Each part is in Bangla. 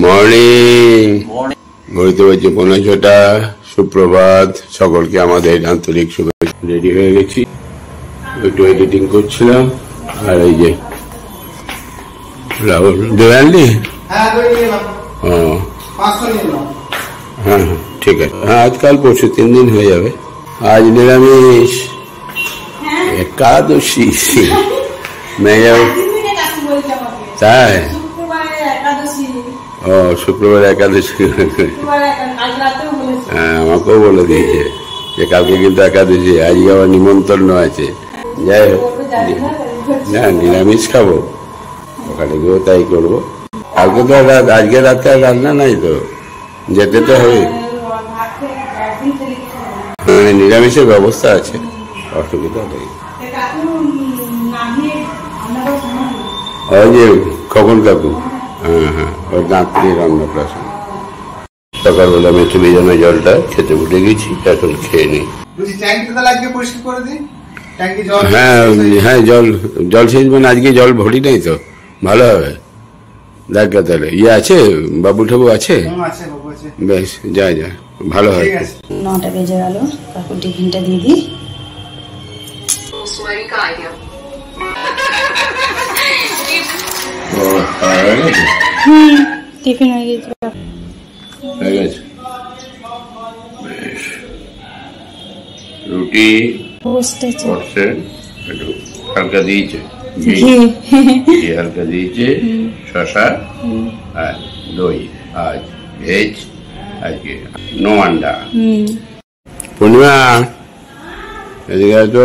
মর্নিং। ঘড়িতে বাজে 5:45। সুপ্রভাত সকলকে, আমাদের আন্তরিক শুভেচ্ছা। রেডি হয়ে গেছি, একটু এডিটিং করছিলাম। আর এই যে রাহুল দেবে আনলি? হ্যাঁ ঠিক আছে। হ্যাঁ আজকাল পরশু 3 দিন হয়ে যাবে। আজ নিরামিষ, একাদশী। তাই? ও শুক্রবার একাদশী। হ্যাঁ আমাকেও বলে দিয়েছে যে কালকে কিন্তু একাদশী, আজকে আবার নিমন্ত্রণ আছে। যাই হোক, না নিরামিষ খাবো, ওখানে গিয়েও তাই করবো। কালকে তো আজকে রাতে আর রান্না নাই, তো যেতে তো হবে। নিরামিষের ব্যবস্থা আছে, অসুবিধা নেই। ওই যে খগন কাকু, হ্যাঁ ওই দাঁতনির অন্নপ্রাশন। সকালবেলা মেচে ভেজানো জলটা খেতে উঠে গেছি, এখন খেয়ে নিই। হ্যাঁ হ্যাঁ জল সেচ মানে আজকে জল ভরি নাই তো, ভালো হবে। দেখ তাহলে আছে, বাবু ঠাবু আছে? বেশ যা ভালো হয়। 9টা বেজে গেল, কাকুর টিফিনটা দিয়ে দিই। টিফিন হয়ে গেছে। বেশ, রুটি হালকা দিয়েছে, হালকা দিয়েছে, শশা আর দই। আজ ভেজ, আজকে নো আন্ডা। পূর্ণিমা এদিকে তো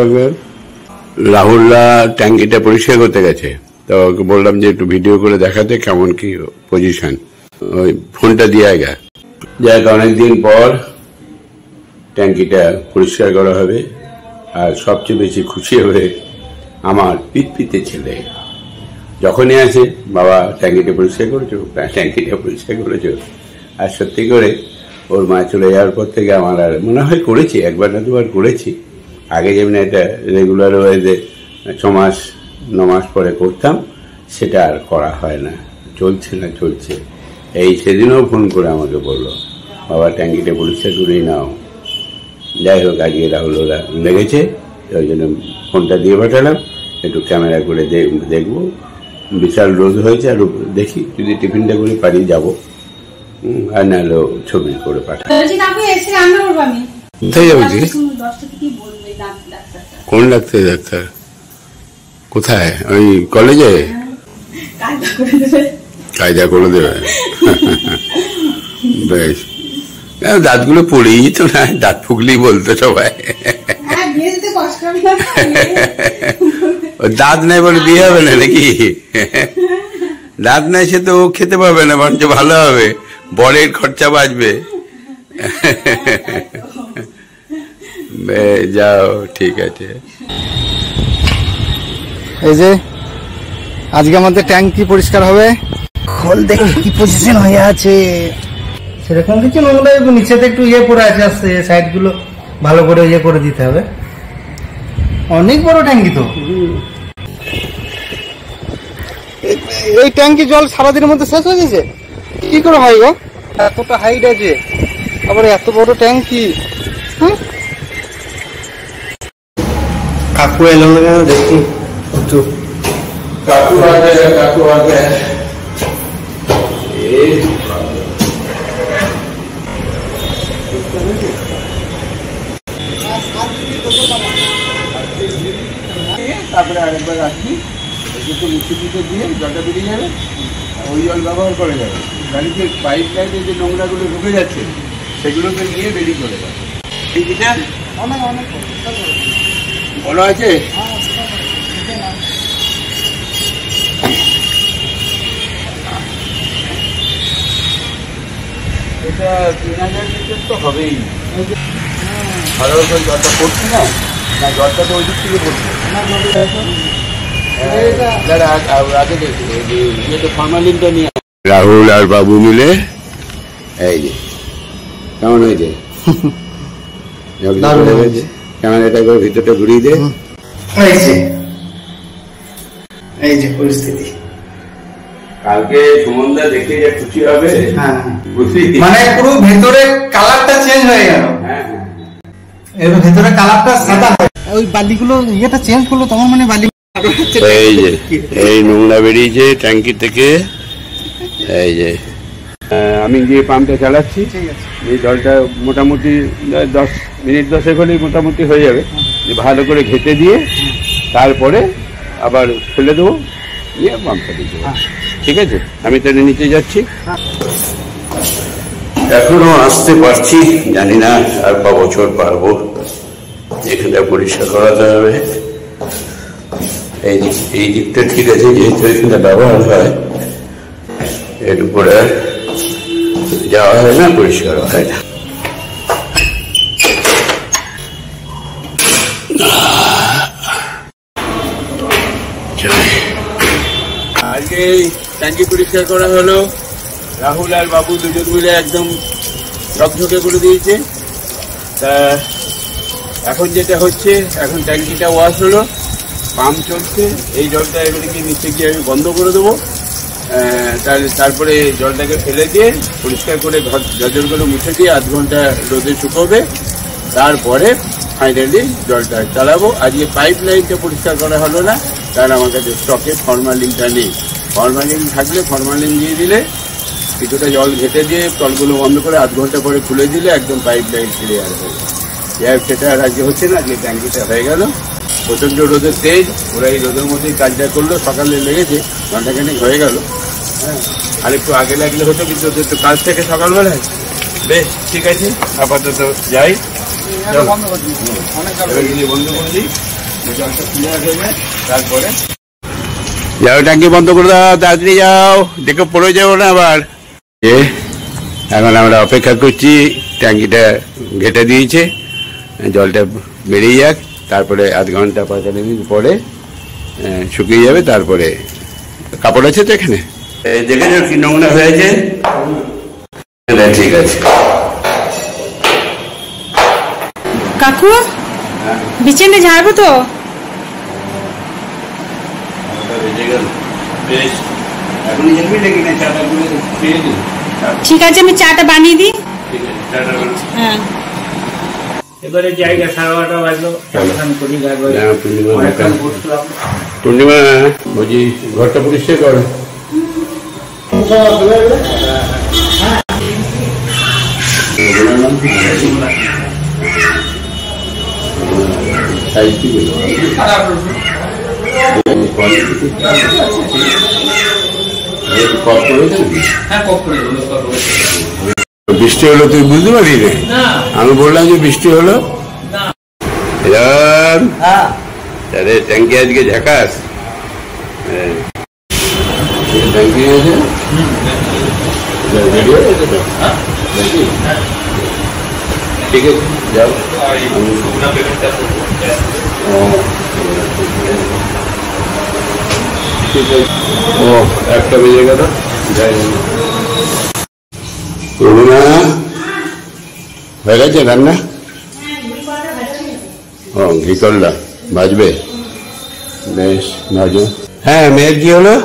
রাহুলরা ট্যাঙ্কিটা পরিষ্কার করতে গেছে, তো ওকে বললাম যে একটু ভিডিও করে দেখাতে কেমন কি পজিশন। ওই ফোনটা দিয়ে গা, যাক অনেকদিন পর ট্যাঙ্কিটা পরিষ্কার করা হবে। আর সবচেয়ে বেশি খুশি হবে আমার পিতপিতে ছেলে। যখনই আসে, বাবা ট্যাঙ্কিটা পরিষ্কার করেছো, ট্যাঙ্কিটা পরিষ্কার করেছো। আর সত্যি করে ওর মা চলে যাওয়ার পর থেকে আমার আর মনে হয় করেছি, একবার না দুবার করেছি। আগে যেমন এটা রেগুলার ওয়েতে 6 মাস 9 মাস পরে করতাম, সেটা আর করা হয় না, চলছে। এই সেদিনও ফোন করে আমাকে বললো, বাবা ট্যাঙ্কিটা পরিষ্কার করেই নাও। যাই হোক, আজকে রাহুল ওরা লেগেছে, ওই জন্য ফোনটা দিয়ে পাঠালাম, একটু ক্যামেরা করে দেখবো। বিশাল রোদ হয়েছে, আর দেখি যদি টিফিনটা করে পারি যাবো, আর নাহলেও ছবি করে পাঠাবো। কোথায় যাবো? কোন ডাক্তার? কোথায়? ওই কলেজে কায়দা করে দেবে। বেশ, দাঁতগুলো পড়েই তো না, দাঁত ফুকলেই বলতো সবাই। দাঁত নাই বলে বিয়ে হবে না নাকি? দাঁত নাই সে তো খেতে পারবে না, বরঞ্চ ভালো হবে, বরের খরচা বাঁচবে। যাও, ঠিক আছে। এই যে আজকে আমাদের ট্যাঙ্কি পরিষ্কার হবে। খোল দেখি কি পজিশন হয়ে আছে। সেরকম কিছু নোংরা নিচেতে একটু পড়ে আছে, আসছে সাইড গুলো ভালো করে করে দিতে হবে। অনেক বড় ট্যাঙ্কি তো। এই ট্যাঙ্কি জল সারাদিনের মধ্যে শেষ হয়ে গেছে, কি করে হয় গো? এতটা হাইট আছে, আবার এত বড় ট্যাঙ্কি। কাকু এলো না কেন দেখি একটু। কাকু আগে তারপরে আরেকবার রাখি, একটু মুখে দিয়ে জলটা বেরিয়ে যাবে, ওই জল ব্যবহার করা যাবে। গাড়িতে পাইপ লাইনে যে নোংরাগুলো ঢুকে যাচ্ছে, সেগুলোকে নিয়ে বেরিয়ে চলে যাবে। ঠিকটা অনেক বড় আছে। এটা 3000 লিটার তো হবেই। ভালো করে জলটা পড়ছে না, জলটা তো ওই দিক থেকে পড়ছে। রাহুল আর বাবু মিলে এই যে কেমন হয়েছে? ক্যামেরাটা করে ভিতরটা ঘুরিয়ে দে। এই যে পরিস্থিতি। কালকে সুমনদা দেখে যা খুশি হবে। হ্যাঁ খুশি মানে পুরো ভেতরে কালারটা চেঞ্জ হয়ে গেল। হ্যাঁ এর ভেতরে কালারটা সাদা হয়, ওই বালিগুলো ইয়েটা চেঞ্জ করলো তখন মানে বালি। এই যে এই নোংরা বেরিয়েছে ট্যাঙ্কি থেকে। এই যে আমি গিয়ে পাম্পটা চালাচ্ছি, এই জলটা মোটামুটি 10 মিনিট 10 হলেই মোটামুটি হয়ে যাবে। ভালো করে ঘেঁটে দিয়ে তারপরে আবার ফেলে দেবো, দিয়ে পাম্পটা দিয়ে দেবো। ঠিক আছে, আমি তাহলে নিচে যাচ্ছি। এখনো আসতে পারছি, জানি না আর ক বছর পারবো। এখানটা পরিষ্কার করাতে হবে। এই দিকটা ঠিক আছে, যেহেতু এখানটা ব্যবহার হয়, এর উপরে যাওয়া হয় না, পরিষ্কার হয় না। আজকে ট্যাঙ্কি পরিষ্কার করা হলো, রাহুল আর বাবু দুজন মিলে একদম ঝকঝকে করে দিয়েছে। তা এখন যেটা হচ্ছে, এখন ট্যাঙ্কিটা ওয়াশ হলো, পাম্প চলছে। এই জলটা এবারে কি নিচে গিয়ে আমি বন্ধ করে দেবো, তারপরে জলটাকে ফেলে দিয়ে পরিষ্কার করে ঝরঝর করে মুছে দিয়ে 1/2 ঘন্টা রোদে শুকোবে, তারপরে ফাইনালি জলটা চালাবো। আজকে পাইপ লাইনটা পরিষ্কার করা হলো না, কারণ আমার কাছে স্টকে ফরমালিনটা নেই। ফরমালিন থাকলে ফরমালিন দিয়ে দিলে কিছুটা জল ঘেঁটে দিয়ে তলগুলো বন্ধ করে 1/2 ঘন্টা পরে খুলে দিলে একদম পাইপ লাইন ক্লিয়ার হয়ে যায়। সেটা আর আজকে হচ্ছে না, আজকে ট্যাঙ্কিটা হয়ে গেল। প্রচণ্ড রোদের তেজ, ওরা এই রোদের মধ্যেই কাজটা করলো, সকালে লেগেছে, ঘন্টাখানেক হয়ে গেল। হ্যাঁ, আর একটু আগে লাগলে হতো, কিন্তু ওদের তো কাজ থেকে সকালবেলায়। বেশ, ঠিক আছে, আপাতত যাই, বন্ধ করে দিই, জলটা ক্লিয়ার হয়ে যায়, তারপরে যাও ট্যাঙ্কি বন্ধ করে দাও, তাড়াতাড়ি যাও, দেখে পড়ে যাবো না আবার। এখন আমরা অপেক্ষা করছি, ট্যাঙ্কিটা ঘেটে দিয়েছে, জলটা বেরিয়ে যাক, তারপরে 1/2 ঘন্টা 45 মিনিট পরে শুকিয়ে যাবে। তারপরে কাপড় আছে তো এখানে, দেখেছো কি নোংরা হয়েছে। ঠিক আছে কাকু, বিছানে ঝাড়বো তো? ঠিক আছে, আমি চাটা বানিয়ে দিই। হ্যাঁ, এবারে জায়গা 11:30 বাজলো, পূর্ণিমা বলছি ঘরটা পরিষ্কার করো। বৃষ্টি হলো তুই বুঝতে পারলি রে? আমি বললাম যে বৃষ্টি হলো। তাহলে ট্যাঙ্কি আজকে ঝাঁকাস। ট্যাঙ্কি আছে, ঠিক আছে, যাও। ও 1টা বেজে গেল, যাই হয়ে গেছে রান্না। ও ঘি করলা ভাজবে, বেশ ভাজো। হ্যাঁ, মেয়ের কি হলো?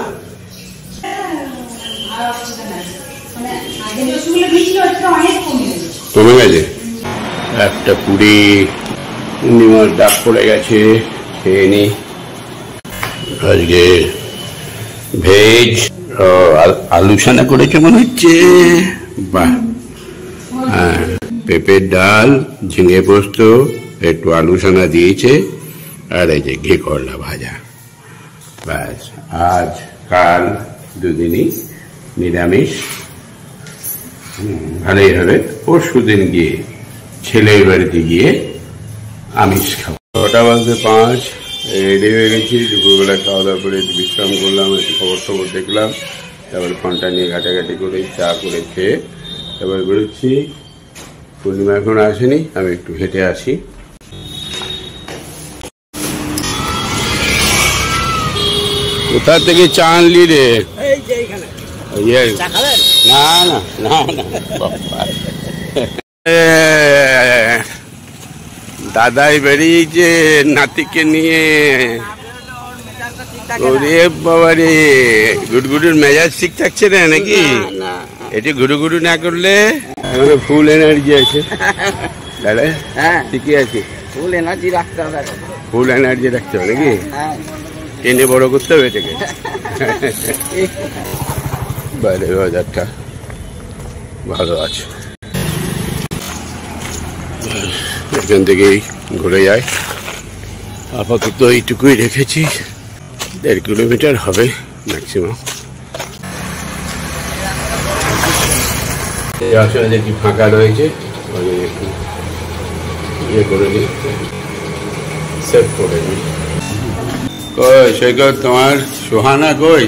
কমে গেছে, 1:20। পূর্ণিমার ডাক পড়ে গেছে, খেয়ে নি। আজকে ভেজ আলু সানা করেছে মনে হচ্ছে, বাহ। হ্যাঁ, পেঁপের ডাল, ঝিঙে পোস্ত, একটু আলু সানা দিয়েছে, আর এই যে ঘি করলা ভাজা। ব্যাস, আজ কাল দুদিনই নিরামিষ। ভালোই হবে। পরশু দিন গিয়ে ছেলের বাড়িতে গিয়ে আমিষ খাবো। 5:05 রেডি হয়ে গেছি। দুপুরবেলা খাওয়া দাওয়া করে বিশ্রাম করলাম, একটু খবর দেখলাম, তারপরে ফোনটা নিয়ে ঘাটাঘাটি করে চা করে খেয়ে তারপর বেরোচ্ছি। পূর্ণিমা এখন আসেনি, আমি একটু হেঁটে আসি। কোথা থেকে চা আনলি রে? না না না না, দাদাই বেরিয়েছে নাতিকে নিয়ে। ওরে বাবা রে, গুডগুডুর মেজাজ ঠিক থাকছে না নাকি? এটি গুডুগুডু না করলে এখানে ফুল এনার্জি আছে তাহলে ঠিকই আছে। ফুল এনার্জি রাখতে হবে, ফুল এনার্জি রাখতে হবে নাকি? টেনে বড় করতে হবে এটাকে। বাইরে বাজারটা ভালো আছে, এখান থেকেই ঘুরে যায়। আপাতত এইটুকুই রেখেছি, 1.5 কিলোমিটার হবে ম্যাক্সিমাম। আসলে দেখি ফাঁকা রয়েছে, একটু ইয়ে করে নিই, সেভ করে নিই। কই সৈকত, তোমার সোহানা কই?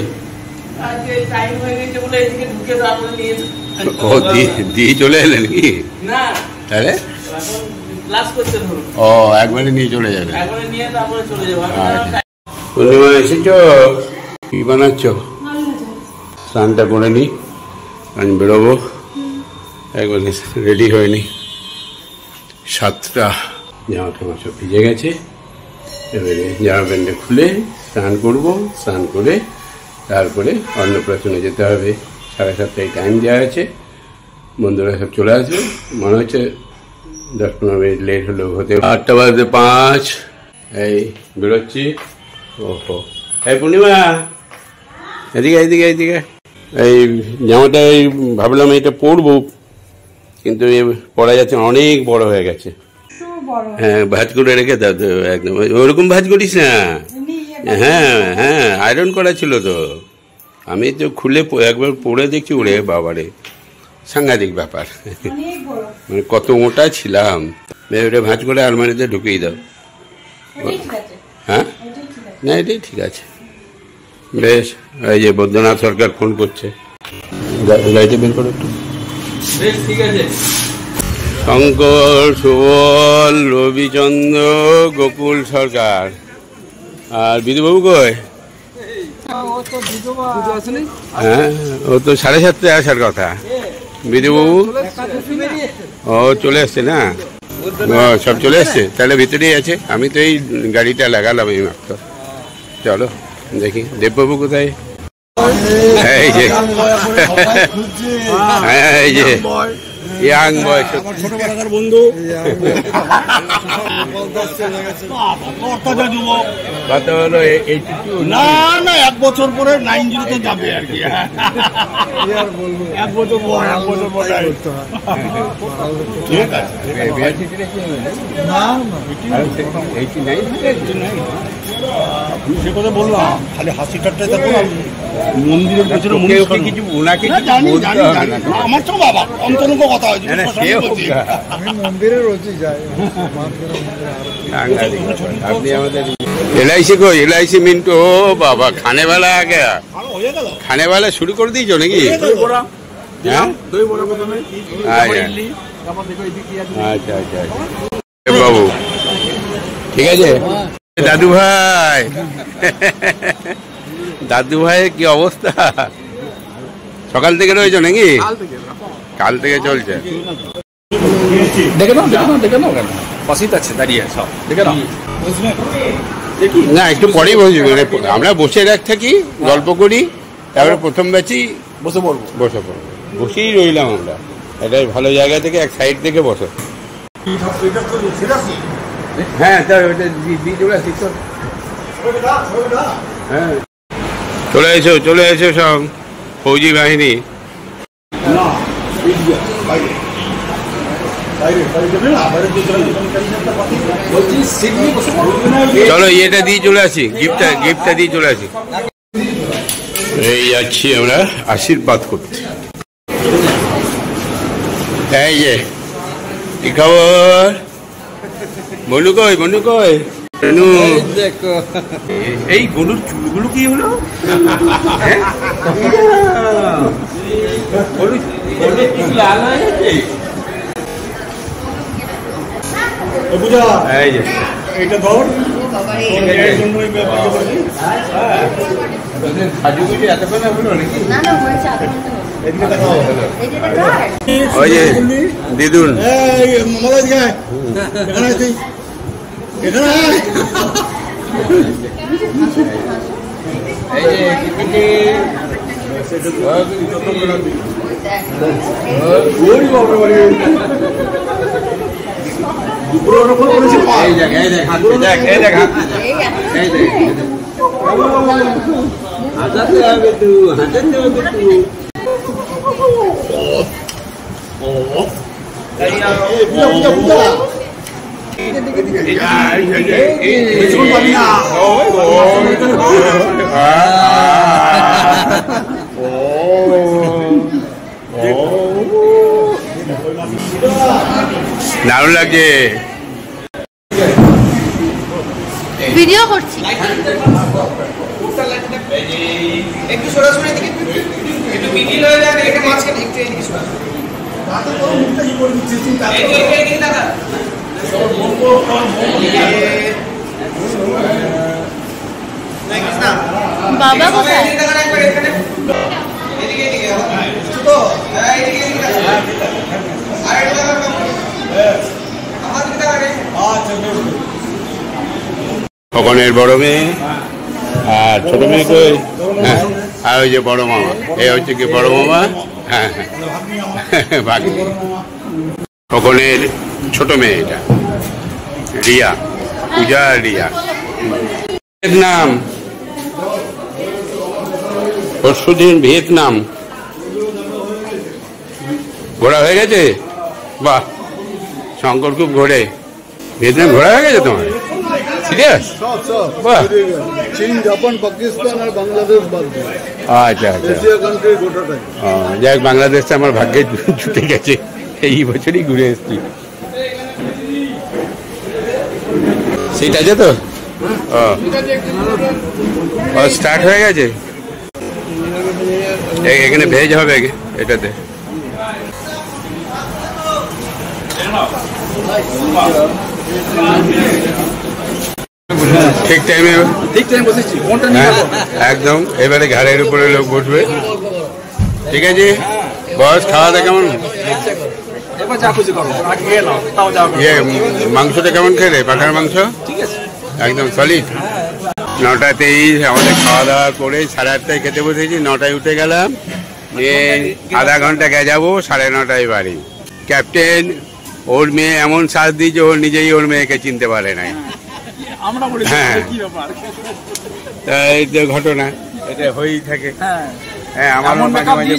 ও দিয়ে চলে এলেন কি? তাহলে ও একবারে নিয়ে চলে যাবে। পূর্ণিমা এসেছ, কি বানাচ্ছ? স্নানটা করে নি, আমি বেরোবো, একবারে রেডি হয়নি। 7টা, জামা টামা সব ভিজে গেছে। এবারে জামা প্যান্টটা খুলে স্নান করবো, স্নান করে তারপরে অন্নপ্রাশনে যেতে হবে। 7:30টায় টাইম দেওয়া আছে, বন্ধুরা সব চলে আসবে। মনে হচ্ছে 10-15 মিনিট লেট হলেও হতে। 8:05 এই বেরোচ্ছি। ওহো, এই পূর্ণিমা এদিকে এদিকে এদিকে। এই জামাটা এই ভাবলাম এটা পরবো, কিন্তু পরা যাচ্ছে, অনেক বড় হয়ে গেছে। হ্যাঁ, ভাঁজ করে রেখে দাও তো, একদম ওরকম ভাঁজ করিস না। হ্যাঁ হ্যাঁ, আয়রন করা ছিল তো, আমি তো খুলে একবার পরে দেখছি, ওরে বাবারে সাংঘাতিক ব্যাপার। মানে কত মোটা ছিলাম। ওটা ভাঁজ করে আলমারিতে ঢুকিয়ে দাও। হ্যাঁ, না এটাই ঠিক আছে, বেশ। এই যে বৈদ্যনাথ সরকার ফোন করছে, লাইটে বের করো একটু। ঠিক আছে। শঙ্কর, সুবল, রবিচন্দ্র, গোকুল সরকার আর বিধুবাবু কই? হ্যাঁ, ও তো 7:30টায় আসার কথা। বিধুবাবু ও চলে এসছে না? ও সব চলে এসছে, তাহলে ভিতরেই আছে। আমি তো এই গাড়িটা লাগালাম এই মাত্র। চলো দেখি দেববাবু কোথায়। এই যে এই যে ইয়াং বয়স ছোটবেলাকার বন্ধু, কত হলো? না না, 1 বছর পরে 90-তে যাবে আর কি। 1 বছর পর, 1 বছর পর ঠিক আছে। সে কথা বললাম, খালি হাসি ঠাট্টায় থাকো। মন্দিরের পেছনে কিছু ওনাকে আমার তো বাবা অন্তরঙ্গ কথা হয়েছে। আমি মন্দিরে রোজই যাই। আপনি আমাদের LIC को LIC मिनटो बाबा खाने वाला आ गया। खाने वाला शुरू कर दीजिए नाकि? अच्छा अच्छा बाबू ठीक है। दादू भाई दादू भाई की अवस्था সকাল থেকে রয়েছে নাকি? কাল থেকে চলছে। দেখে নাও দেখে নাও কেন পাশেই আছে দাঁড়িয়ে সব দেখে নাও। না একটু পরেই বসি, মানে আমরা বসে থাকি, গল্প করি, তারপরে প্রথম ব্যাচই বসে পড়বো। বসেই রইলাম আমরা। এটা ভালো জায়গা থেকে এক সাইড থেকে বসো। হ্যাঁ তার ওটা দিয়ে চলে আসি তো। হ্যাঁ চলে এসো সব ফৌজি বাহিনী। চলো ইয়েটা দিয়ে চলে আসি, গিফটটা দিয়ে চলে আসি। এই যাচ্ছি আমরা আশীর্বাদ করতে। এই যে কি খবর? বনু কই বনু? এই বনুর চুলগুলো কি হলো? লাল হয়ে গেছে। এই যে এইটা ধর ওই যে দিদুন দারুণ লাগছে। ভিডিও করছি। একটু সরাসরি দিকে একটু মিডিল হয়ে যায়, এটা মাঝখানে একটু এদিকে সরা। দাদা তো মুখটা কি করে দিচ্ছিস তুই? এই দাদা বাবা কোথায়? খোকনের বড় মেয়ে আর ছোট মেয়ে কই? হ্যাঁ, আর ওই যে বড় মামা, এই হচ্ছে কি বড় মামা। হ্যাঁ হ্যাঁ, বাকি খোকনের ছোট মেয়ে এটা রিয়া, পূজা রিয়া। ভিয়েতনাম, পরশুদিন ভিয়েতনাম ঘোরা হয়ে গেছে। বাহ, শঙ্কর খুব ঘোরে। ভিয়েতনাম ঘোরা হয়ে গেছে তোমার? সিরিয়াস? বাহ, চীন, জাপান, পাকিস্তান আর বাংলাদেশ বাদ দিয়ে আচ্ছা আচ্ছা। এশিয়া কান্ট্রি গোটাটাই। যাক, বাংলাদেশটা আমার ভাগ্যে ছুটে গেছে, এই বছরই ঘুরে এসছি। সিট আছে তো? ও স্টার্ট হয়ে গেছে। এখানে ভেজ হবে এটাতে। ঠিক টাইমে বসেছি একদম। এবারে ঘাড়ের উপরে লোক বসবে। ঠিক আছে বস, খাওয়া দাওয়া কেমন? মাংসটা কেমন খেলে? পাখার মাংস একদম সলিড। 9:23 আমাদের খাওয়া দাওয়া করে 8:30টায় খেতে বসেছি। 9টায় উঠে গেলাম, নিয়ে আধা ঘন্টা যাবো, 9:30টায় বাড়ি। ক্যাপ্টেন ওর মেয়ে এমন সাজ দিয়েছে, ওর নিজেই ওর মেয়েকে চিনতে পারে নাই। হ্যাঁ, এই তো ঘটনা, এটা হয়েই থাকে। হ্যাঁ, আমার মাঝে মাঝে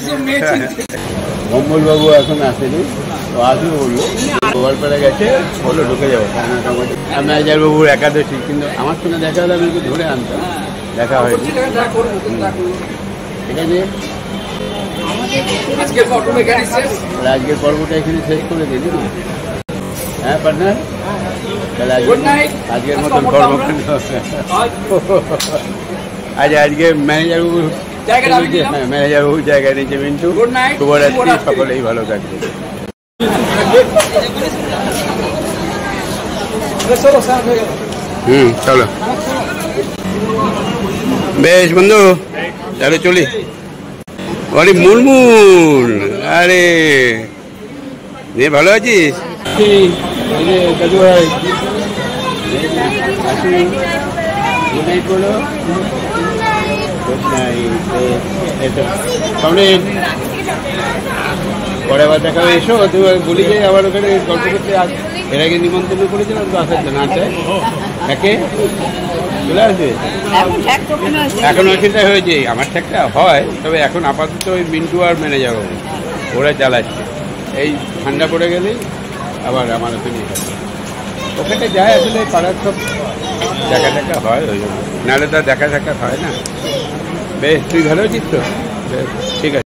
মম্মল বাবু এখন আসেনি, তো আসবে বললো, গোপালপাড়া গেছে, বললো ঢুকে যাবো। ম্যানেজার বাবুর একাদশী, কিন্তু আমার সঙ্গে দেখা হলে আমি একটু ধরে আনতাম, দেখা হয়নি। ঠিক আছে, আজকের পর্বটা এখানে শেষ করে দিলি। হ্যাঁ পার্টনার, তাহলে আজকের মতন পর্ব। আজকে ম্যানেজার বাবু, ম্যানেজার বাবু জায়গায় নিয়েছে মিন্টু। শুভরাত্রি, সকলেই ভালো থাকবে। চলো বেশ বন্ধু, তাহলে চলি। আরে মুলমুল, আরে নে, ভালো আছিস? দাদু ভাই পরে আবার দেখা এসো। তুমি বলি যে আবার ওখানে গল্প করতে এর আগে নিমন্ত্রণ করেছিলাম তো, আসার জন্য। আচ্ছা, একে চলে আসবে। এখন ওইখানটা হয়েছে, আমার ঠেকটা হয়, তবে এখন আপাতত ওই মিন্টু আর ম্যানেজার ওরা চালাচ্ছে। এই ঠান্ডা পড়ে গেলেই আবার আমার ওখানে ওখানটা যায়। আসলে পাড়ার সব দেখা দেখা হয়, ওই জন্য, নাহলে তো দেখা সাক্ষাৎ হয় না। বেশ, তুই ভালো আছিস তো? বেশ, ঠিক আছে।